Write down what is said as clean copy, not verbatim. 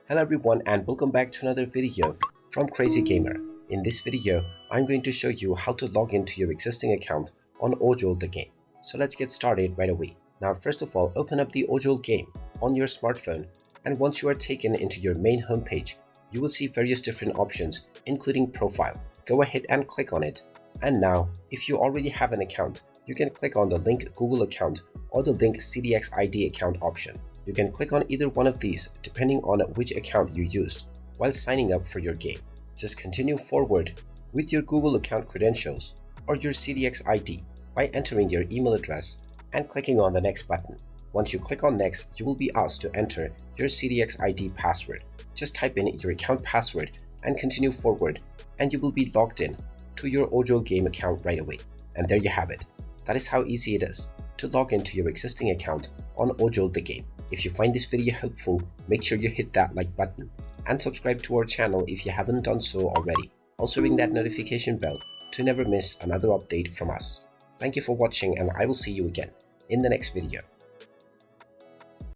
Hello everyone and welcome back to another video from Crazy Gamer. In this video, I'm going to show you how to log into your existing account on Ojol The Game. So let's get started right away. Now first of all, open up the Ojol game on your smartphone, and once you are taken into your main homepage, you will see various different options including profile. Go ahead and click on it. And now, if you already have an account, you can click on the link Google account or the link CDX ID account option. You can click on either one of these depending on which account you used while signing up for your game. Just continue forward with your Google account credentials or your CDX ID by entering your email address and clicking on the next button. Once you click on next, you will be asked to enter your CDX ID password. Just type in your account password and continue forward, and you will be logged in to your Ojol game account right away. And there you have it. That is how easy it is to log into your existing account on Ojol The Game. If you find this video helpful, make sure you hit that like button and subscribe to our channel if you haven't done so already. Also ring that notification bell to never miss another update from us. Thank you for watching, and I will see you again in the next video.